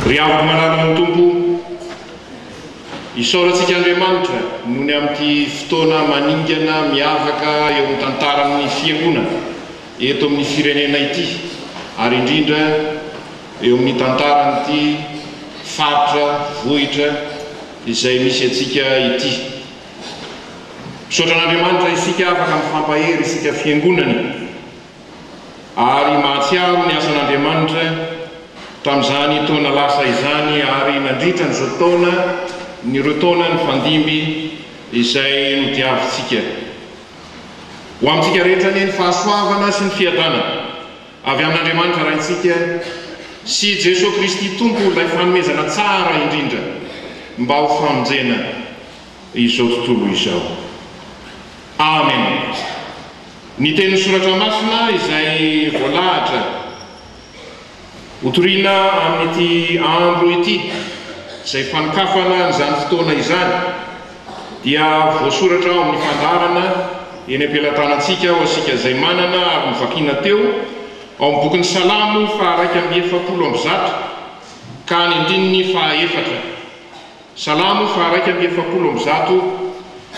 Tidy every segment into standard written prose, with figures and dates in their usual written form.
Ry avako manana ny tompo isaorantsika Andriamanitra noho ny amin'ity fotoana maningana miavaka eo amin'ny tantaran'ny fiangonana eto amin'ny firenena ity ary indrindra eo amin'ny tantaran'ity faritra vohitra izay misy atsika ity. Misaotra an'Andriamanitra isika afaka mifampahery isika fiangonana ary mahatsiaro ny asan'Andriamanitra tamin'izany taona lasa izany ary nandritra n'izao taona ny taona ny fandimby izay nodiavintsika. Ho amintsika rehetra ny fahasoavana sy ny fiadana avy amin'Andriamanitra raintsika sy Jesosy Kristy Tompo ilay fanomezana tsara indrindra mba ho famonjena izao tontolo izao. Amen. Ny tenin'ny soratra masina izay voalahatra hotoriana amin'ity andro ity izay fanokafana n'izany fotoana izany dia voasoratra ao amin'ny fandarana eny am-pelatranantsika ho asika izay manana ary nivakiana teo ao amin'ny bokin'ny Salamo faha 170 ka ny andininy faha-4. Salamo faha 170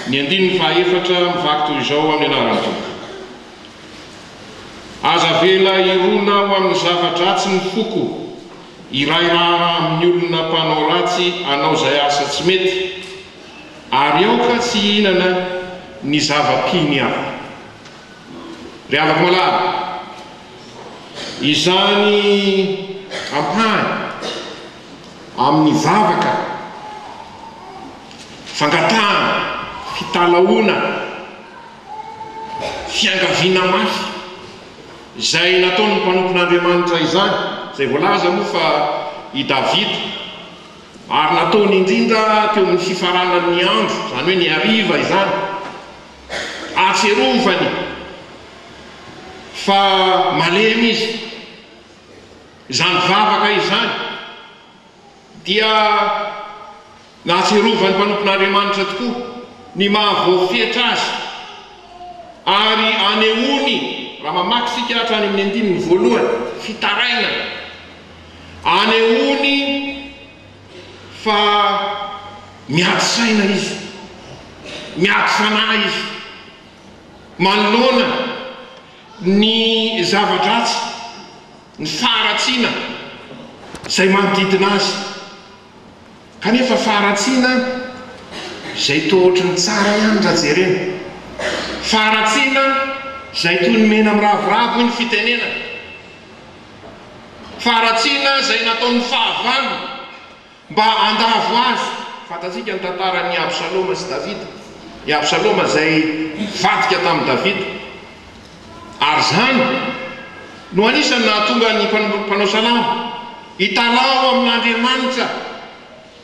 ny andininy faha-4 mivaky toy izao amin'ny anaran'ny Tompo. Aza vela irona ho amin'ny zavatra tsy mifoko, irairara amin'ny olona mpanao ratsy anao izay asa tsy mety, ary aoka tsy hihinana ny zava-piny hafa. Ry avako malala, izany ampahany amin'ny vavaka, fangatahana, fitalaona, fiangaviana mafy izay nataony mpanompon'Andriamanitra izany, izay voalaza moa fa i Davida, ary nataony indrindra teo amin'ny fifaranan'ny andro, izany hoe ny hariva izany, atserovany fa malemy izy, izany vavaka izany dia natserovany mpanompon'Andriamanitra tokoa ny mahavoafetra azy ary anehoany raha mamaky sika hatrany amin'ny andininy voalohany fitaraina, anehoany fa miady saina izy, miady fanahy izy, manoloana ny zava-dratsy, ny faharatsiana izay manodidina azy, kanefa faharatsiana izay toa ohatran'ny tsara ihany raha jerena, faharatsiana izay toy ny mena amin'ny ravoravo ny fitenena, faharatsiana izay nataon'ny fahavalo mba andavo azy. Fantatsika ny tantaran'ny Absaloma sy Davida, i Absaloma izay mivadika tamin'ny Davida, ary zany no anisany nahatonga ny mpanao salamo hitalao amin'Andriamanitra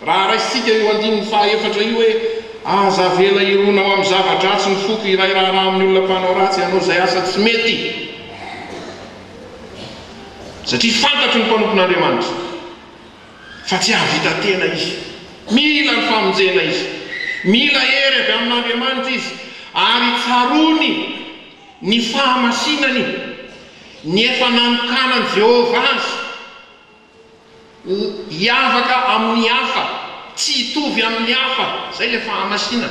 raha raisitsika eo andininy faha-4 io hoe aza vela irona ao amin'ny zava-dratsy ny foko, irairara amin'ny olona mpanao ratsy anao izay asa tsy mety, satria fantatry ny mpanompon'Andriamanitra fa tsy ahavita tena izy, mila ny famonjena izy, mila hery avy amin'Andriamanitra izy, ary tsarony ny fahamasinany, ny efa nanokanany Jehova azy hiavaka amin'ny hafa, tsy hitovy amin'ny hafa, zay le fahamasina.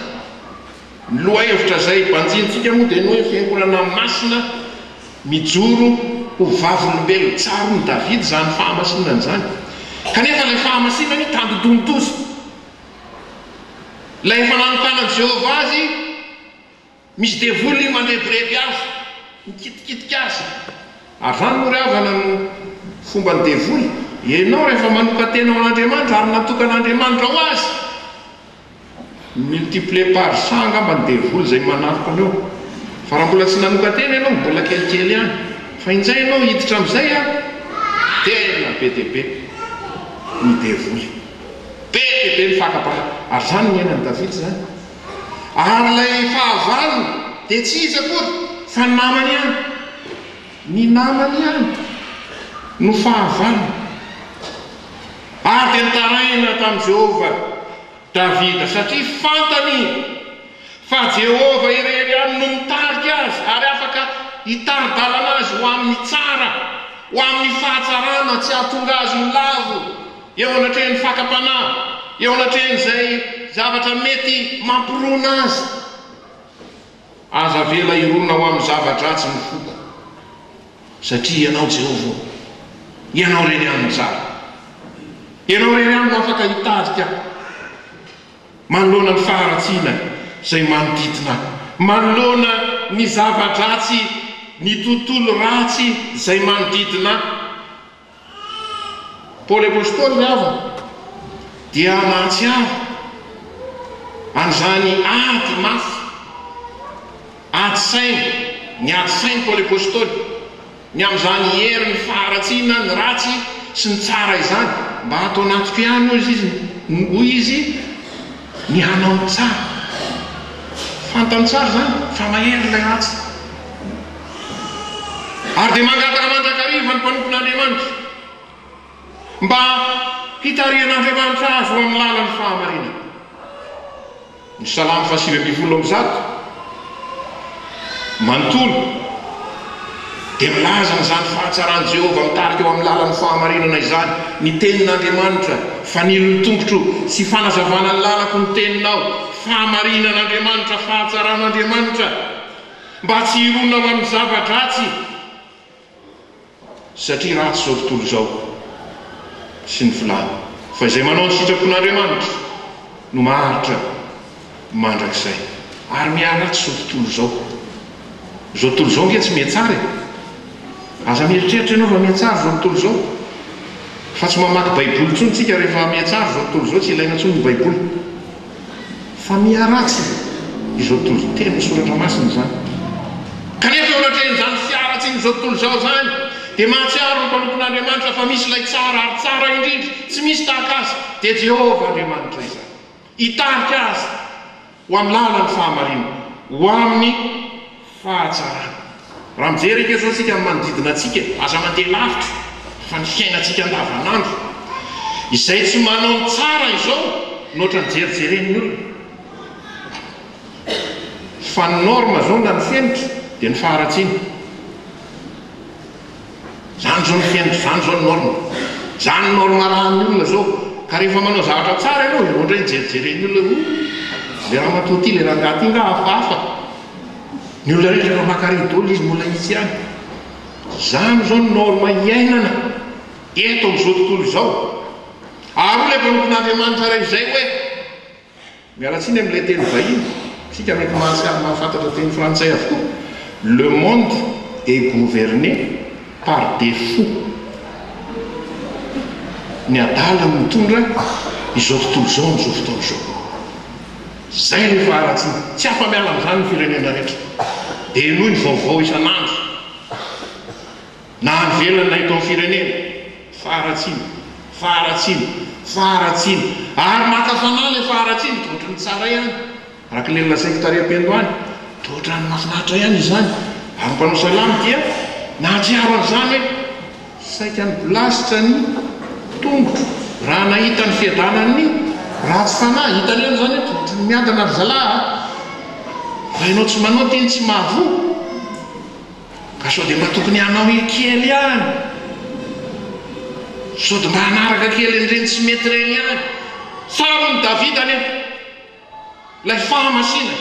Ny loha-hevitra zay banjintsika moa dia ny hoe fiangonana masina mijoro ho vavolombelona, tsaro ny Davida zany fahamasinany zany, kanefa ilay fahamasinany tandodondozy, ilay efa nanokanany Jehova azy misy devoly mandrebireby azy, mikitikitika azy, ary zany moa ry havana ny fomba ny devoly. Ianao rehefa manoka tena ao an'Andriamanitra ary natokan'Andriamanitra ho azy, multiplié par 100 ngamba ny devoly izay manaraka anao. Fa raha mbola tsy nanoka tena ianao, mbola kelikely ihany, fa inzay ianao hiditra amin'izay tena be dia be ny devoly, be dia be ny fakapaka. Ary zany ny ainan'i Davida zany. Ary ilay fahavalony dia tsy izy akory fa ny namany ihany, ny namany ihany no fahavalony. Ary dia nitaraina tamin'i Jehova Davida satria fantany fa Jehova irery ihany no mitarika azy ary afaka hitari-dalana azy ho amin'ny tsara, ho amin'ny fahatsarana, tsy hahatonga azy ho lavo eo anatrehany fakapanahy, eo anatrehan'izay zavatra mety mampirona azy. Aza vela irona ho amin'ny zavatra-dratsy ny foko, satria ianao Jehovah, ianao reny aminy tsara, ianao reny aminy afaka hitadika manoloana ny faharatsiana izay manodidina, manoloana ny zava-dratsy, ny tontolo ratsy izay manodidina. Paoly apôstôly avana dia nahatsiaro an'izany ady mafy, ady sainy, ny ady sainy Paoly apôstôly, ny amin'izany hery ny faharatsiana, ny ratsy sy ny tsara izany, mba atao anaty piano hoy izy ny hanao ny tsara. Fantany tsara zany fa mahery ilay ratsy, ary dia mangataka mandrakariva ny mpanompon'Andriamanitra mba hitarihan'Andriamanitra azy ho amin'ny lalan'ny fahamarinana. Ny Salamo 120 manontolo dia milaza n'izany fahatsaran'i Jehovah mitarika eo amin'ny lalan'ny fahamarinana izany, ny tenin'Andriamanitra fa nilotongotro sy fanazavana ny lalako ny teninao, fahamarinan'Andriamanitra, fahatsaran'Andriamanitra, mba tsy hirona ho amin'ny zava-dratsy, satria ratsy izao tontolo izao sy ny filany. Fa izay manao ny sitrapon'Andriamanitra no maharitra mandrakizay, ary miaratsy izao tontolo izao nge tsy mihatsara e. Aza mieritreritra ianao fa mihatsara izao tontolo izao, fa tsy mamaky baiboly intsony tsika rehefa mihatsara izao tontolo izao, tsy ilaina intsony ny baiboly, fa miaratsy izao tontolo. Tena soratra masina zany. Kanefa eo anatrehan'izany fiaratsy izao tontolo izao zany dia mahatsiaro ny mpanompon'Andriamanitra fa misy ilay tsara, ary tsara indrindra, tsy misy tahaka azy, dia Jehovah Andriamanitra izany, hitarika azy ho amin'ny lalan'ny fahamarinana, ho amin'ny fahatsarana. Raha mijery eka zao tsika amin'ny manodidina antsika, aza mandeha lavitra fa ny fiainantsika andavanandro, izay tsy manao ny tsara izao nohatra ny jerijeren'ny olona. Fa ny norma zao na ny fiainatra dia ny faharatsiana. Zany zao ny fiainatra, zany zao ny norma, zany ny norma rahan'ny olona zao. Ka rehefa manao zavatra tsara ianao, ohatra ny jerijeren'ny olona, le raha matoty le rangaty nga hafahafa, ny olona rehetra rehefa makaridôly izy mbola itsy ihany. Zany zao ny norma iainana eto amin'izao tontolo izao. Ary le mpanompon'Andriamanitra rehefa izay hoe mialatsiny amin'ilay teny vahiny, sika mety mahafantatra teny frantsay avokoa, le monde est gouverné par des fous. Ny adala mitondra izao tontolo izao amin'izao fotoana izao. Zay le faharatsiana, tsy afa-miala amin'izany ny firenena rehetra, dia noho ny vaovao isan'andro na anyvelany na eto amin'ny firenena, faharatsiana, ary makafana le faharatsiana, tohatra ny tsara ihany, araka le lasaiko taream-piandohany, tohatra ny mahafinaritra ihany izany. Ary ny mpanao salamy dia nahatsiaro an'izany hoe saika ny blasitra ny tongotro raha nahita ny fiadanany ratsy fanahy, hitany eo zany hoe tohatra ny miadana ry zalahy, fa ianao tsy manao teny tsy mahavoa, ka sao dia mba tokony hanao kely ihany, sao dia mba hanaraka kely an'ireny tsy mety reny ihany. Saro ny Davida anefa lay fahamasina,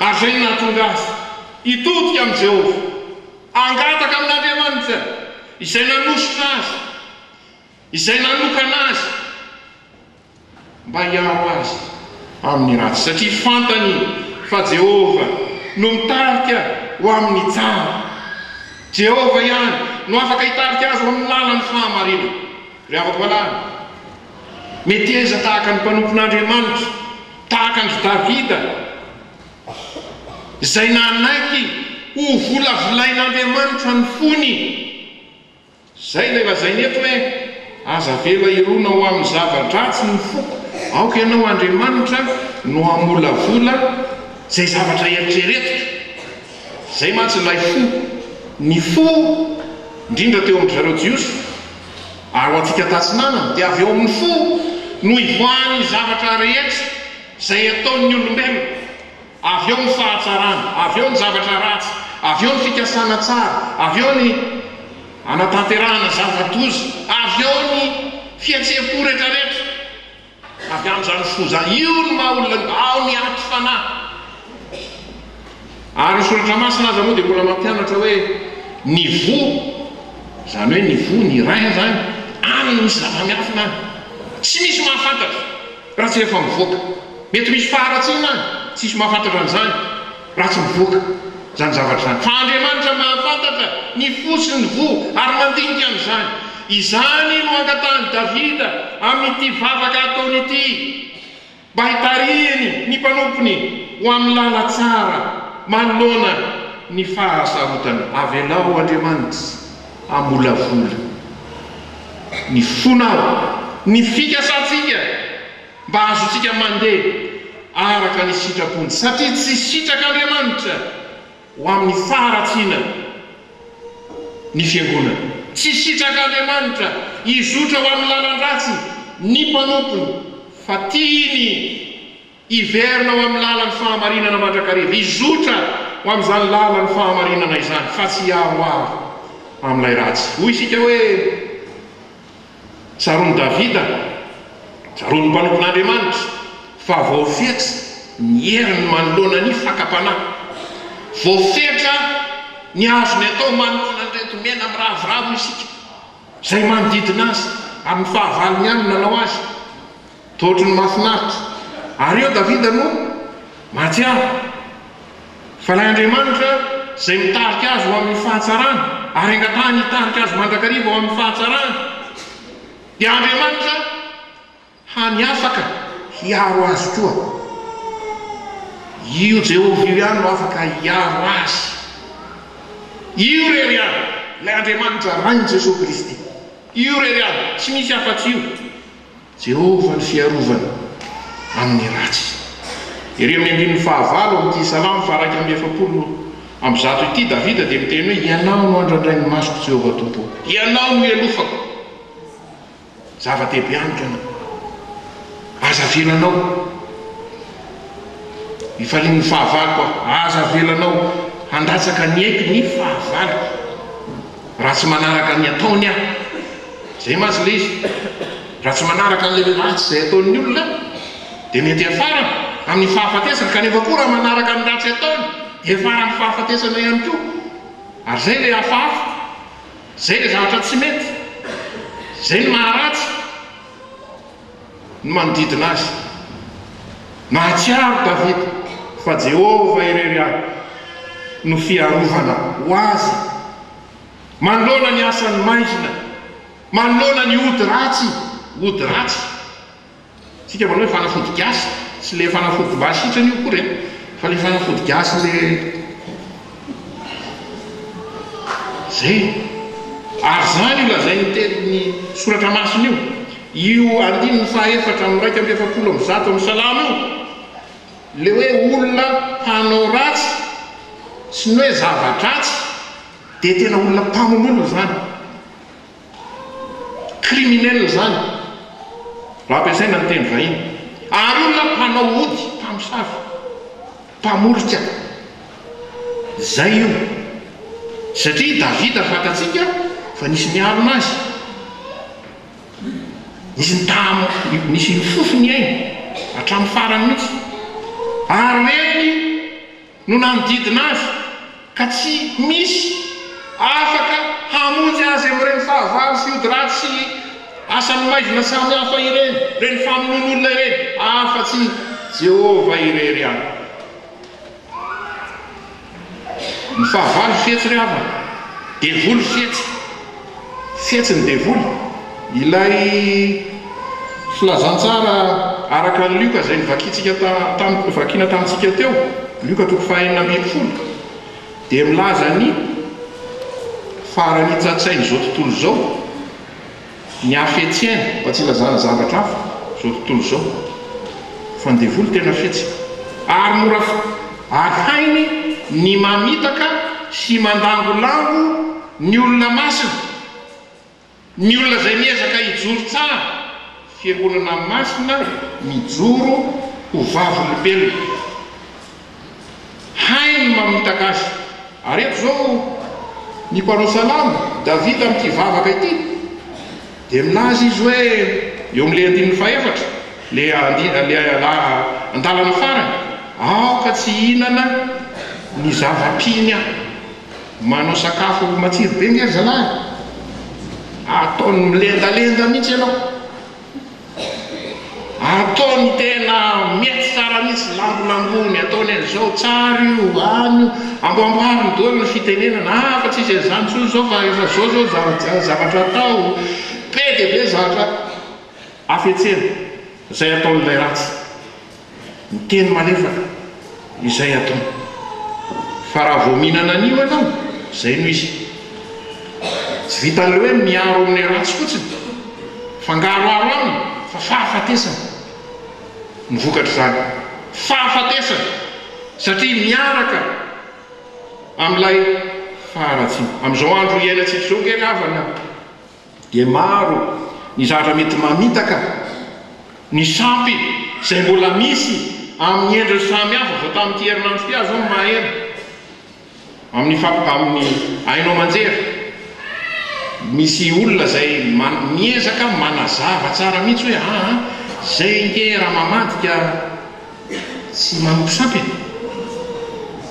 ary zay nahatonga azy hitodika amin'i Jehovah, angataka amin'Andriamanitra izay nanositra azy, izay nanokana azy mba hiaro azy amin'ny ratsy, satria fantany fa Jehovah no mitarika ho amin'ny tsara. Jehovah ihany no afaka hitarika azy ho amin'ny lalan'ny fahamarinana. Ry havako valany, mety eza tahaka ny mpanompon'Andriamanitra, tahaka ny Davida, izay nanaiky ho volavolain'Andriamanitra ny fony. Zay le lazainy eto hoe aza vela irona ho amin'ny zava-dratsy ny foko, aoka ianao Andriamanitra no hamolavola zay zavatra eritreretika. Zay mantsy lay fo, ny fo indrindra teo amin'ny zareo jiosy, ary ho antsika tatsinana dia avy eo amin'ny fo no ivoahany zavatra rehetra zay ataon'ny olombelona, avy eo ny fahatsarana, avy eo ny zavatra ratsy, avy eo ny fikasana tsara, avy eo ny anatanterahana zava-doza, avy eo ny fihetsepo rehetrarehetra avy amin'izany fo zany. Io no maha-olona ao ny aty fanahy. Ary ny soratra masina aza moa dia mbola mampianatra hoe ny vo, zany hoe ny vo, ny ray zany, aminy misy zava-miafina any. Tsy misy mahafantatra raha tsy efa mivoaka. Mety misy faharatsiana any, tsisy mahafantatra an'izany raha tsy mivoaka zany zavatra zany. Fa Andriamanitra mahafantatra ny fo sy ny vo ary mandinika an'izany. Izany no angatahany Davida amin'ity vavaka ataony ity, mba hitarihiny ny mpanompony ho amin'ny lala tsara manoloana ny fahasarotana. Avelao Andriamanitra amolavola ny fonao, ny fikasantsika mba azotsika mandeha araka ny sitrapony, satria tsy sitrak'Andriamanitra ho amin'ny faharatsiana ny fiangonana. Tsy sitrak'Andriamanitra izotra ho amin'ny lalan-dratsy ny mpanompony, fa tiany iverina ho amin'ny lalan'ny fahamarinana mandrakariva. Izotra ho amin'izany lalan'ny fahamarinana izany, fa tsy ahoaro amin'ilay ratsy. Hoy isika hoe tsaron'ny Davida, tsaron'ny mpanompon'Andriamanitra, fa voafetra ny heriny manoloana ny fakapanahy. Voafetra ny azony atao manoloana an'ireto mena miravoravo isika izay manodidina azy, ary ny fahavalony ihany nanao azy. Tohatry ny mahafinaritra. Ary eo Davida no mahatsiaro fa ilay Andriamanitra izay mitarika azy ho amin'ny fahatsarana, ary angatahany hitarika azy mandrakariva ho amin'ny fahatsarana, dia Andriamanitra hany afaka hiaro azy koa. Io Jehovah io ihany no afaka hiaro azy. Io rery ihany ilay Andriamanitra rainy Jesosy Kristy. Io rery ihany, tsy misy afa-tsy io. Jehovah ny fiarovana amin'ny ratsy. Ery amin'ny andininy fahavalo amin'ity Salamo faha 170 ity, Davida dia miteny hoe ianao no andrandray ny masoko Jehovah Tompo, ianao no elofako. Zava-dehibe amiko ianao, aza velanao. Ifalian'ny fahavalo koa, aza velanao handatsaka ny aiky ny fahavalo raha tsy manaraka ny ataony aho. Zay mazy le izy, raha tsy manaraka n'ilay ratsy izay ataon'ny olona dia mety afara amin'ny fahafatesana. Kanefa koa raha manaraka ny ratsy ataony dia afara amin'ny fahafatesana ihany koa. Ary zay le hafahafa, zay le zavatra tsy mety, zay ny maharatsy no manodidina azy. Mahatsiaro Davida fa Jehovah irery ahny no fiarovana ho azy, manoloana ny asany maizina, manoloana ny ody ratsy, ody ratsy. Sika manao hoe fanafody gasy, tsy le fanafody mba sitrany io koa reny, fa le fanafody gasy le zay. Ary zany io lazainy teny soratra masina io, io andininy faha-efatra amin'ny 170 amin'ny Salamo io, le hoe olona hanao ratsy sy ny hoe zava-dratsy dia tena olona mpamonono zany, kriminel zany raha ampiasaina ny teny vahiny. Ary olona mpanao ody, mpamosavy, mpamorika, zay io. Satria Davida fantatsika fa nisy miarona azy, nisy nifofony ainy hatramin'ny farany mihitsy. Ary reny no nanodidina azy ka tsy misy afaka hamonjy azy amin'ireny fahavalo sy ody ratsy sy asany maizina samy hafa ireny, reny famonon'olona ireny, afa-tsy Jehovah irery ihany. Ny fahavalo fetsy ry havana, devoly fetsy, fetsy ny devoly. Ilay filazantsara araka ny Luka izay vakiana tamintsika teo, Luka 4:20, dia milaza ny farany tsatsainy zao tontolo zao, ny hafetsiainy mba tsy ilazana zavatra hafa zao tontolo zao, fa ny devoly tena fetsy. Ary mora hainy ny mamitaka sy mandangolango ny olona masina, ny olona izay miezaka hijoro tsara, fiangonana masina mijoro ho vavolombelona. Hainy ny mamitaka azy. Ary eto zao ny mpanao Salamo, Davida amin'ity vavaka ity, dia milaza izy hoe eo amin'le 14 le andalana farany aoka tsy hihinana ny zava-piny aho manao sakafo matsiro be ngery zalahy ataony milendalenda mihitsy ianao ataony tena mety tsara mihitsy lambolambony ataony an'izao tsara io any io amboamboariny doany ny fitenenana fa tsisy zany tso zao fa efa zao zavatra atao be dia be zavatra afetsena izay ataon'ilay ratsy ny teny malefaka izay ataony fa raha vao mihinana an'io ianao izay no izy tsy vitan'le hoe miaro amin'ny ratsy fotsiny fangaroaro aminy fa fahafatesana ny vokatra zany fahafatesana satria miaraka amin'ilay faharatsiny amin'izao andro iainantsika zao ngery havana dia maro ny zavatra mety mamitaka ny sampy izay mbola misy amin'ny endriny samy hafa vao tamin'ity herinandro ty azo mahena amin'ny hainao manjery misy olona zay miezaka manazava tsara mihitsy hoe zay nge raha mamadika tsy manompo sampy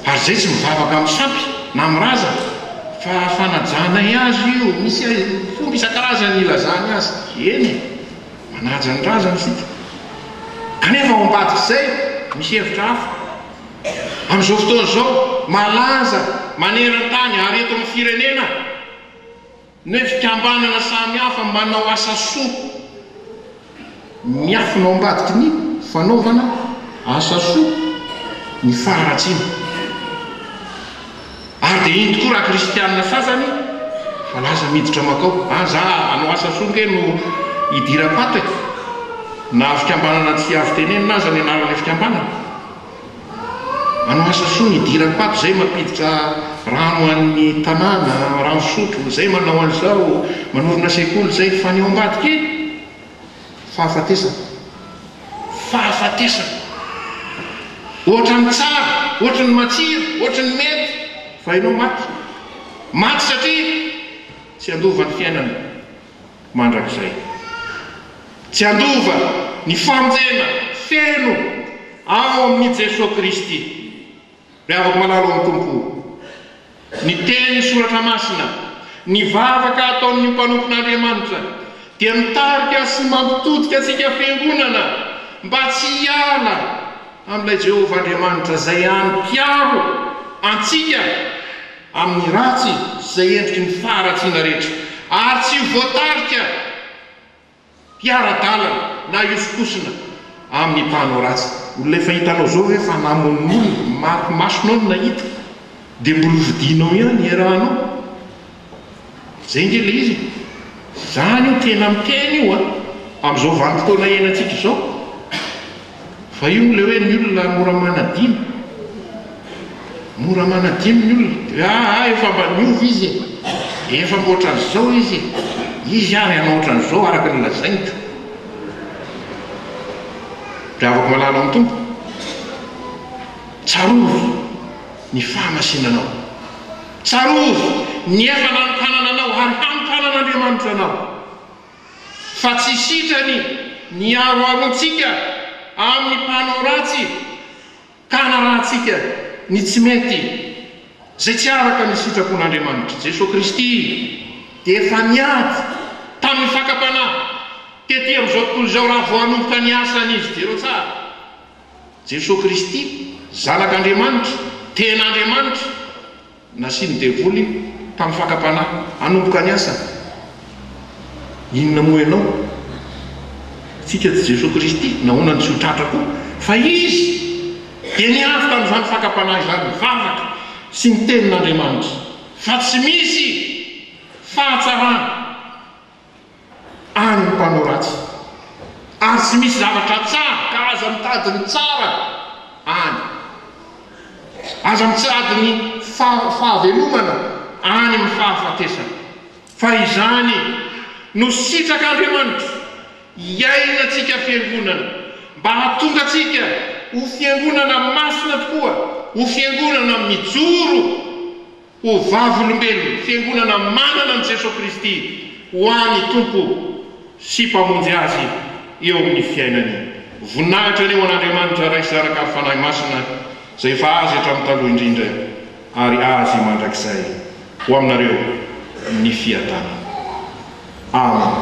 ary zay tsy mivavaka amin'ny sampy na miraza fa fanajana azy io misy fomba isan-karazany ilazany azy eny manaja ny razany sika kanefa ao ambadika izay misy hevitra hafa amin'izao fotoana izao malaza maneran-tany ary eto amin'ny firenena ny hoe fikambanana samy hafa manao asa soa miafinao ambadiky ny fanaovana asa soa ny faharatsina ary dia iny tokoa raha kristianina sasany fa laza miditra makao za anao asa soa nke no idira-pato na fikambanana tsy avy tenenina aza ny anaran'ilay fikambanana anao asa soa ny idira-pato zay mampiditra rano an'ny tanàna rano sotro zay manao an'izao manorina sekoly zay fa ny ao ambadiky fahafatesana ohatrany tsara ohatrany matsiro ohatrany mety fa ianao maty satria tsy andova ny fiainana mandrakizay tsy andova ny famonjena feno ao amin'ny Jesosy Kristy ry avako malalo amin'ny tompo ny teny soratra masina ny vavaka ataon'ny mpanompon'Andriamanitra dia mitarika sy mampitodika antsika fiangonana mba tsy hiala amin'ilay Jehovah Andriamanitra izay ampiaro antsika amin'ny ratsy izay endriky ny faharatsiana rehetra ary tsy voatarika mpiara-dalana na iosokosina amin'ny mpanao ratsy olona efa hitanao zao hoe fa namon'olo masonao no nahita dia mbola vidinao ihany erahanao zay nge le izy zany io tena miteny io amin'izao vanim-potoana iainantsika izao fa io le hoe ny olona mora manadimy ny olona efa mba miova izy efa mba ohatran'izao izy ary anao ohatran'izao araka ny lazainiko ry avako malala amin'ny tompo tsarovy ny fahamasinanao tsarovy ny efa nanokanananao ary hanokanan'Andriamanitra anao fa tsy sitrany ny aroarontsika amin'ny mpanao ratsy ka narahantsika ny tsy mety zay tsy araka ny sitrapon'Andriamanitra Jesosy Kristy dia efa niady tamin'ny fakapanahy tety amin'izao tontolo izao raha vao hanomboka ny asany izy dero tsara Jesosy Kristy zanak'Andriamanitra ten'Andriamanitra nasiny devoly tamin'ny fakapanahy hanomboka ny asany inona moa ianao tsika tsy Jesosy Kristy nahoana ny tsy ho tratra koa fa izy dia niavy tamin'izany fakapanahy izany mivavaka sy ny tenin'Andriamanitra fa tsy misy fahatsarana any mpanao ratsy ary tsy misy zavatra tsara ka aza mitadiny tsara any aza mitadiny fahavelomana any amin'ny fahafatesana fa izany no sitrak'Andriamanitra iainantsika fiangonana mba hatonga atsika ho fiangonana masina tokoa ho fiangonana mijoro ho vavolombelona fiangonana manana ny Jesosy Kristy ho any tompo sy mpamonjy azy eo amin'ny fiainany. Voninahitra ny eo an'Andriamanitra ray sy araka ny fanahy masina izay efa azy hatramin'ny taloha indrindra ary azy mandrakizay ho aminareo ny fiadanana. Amen.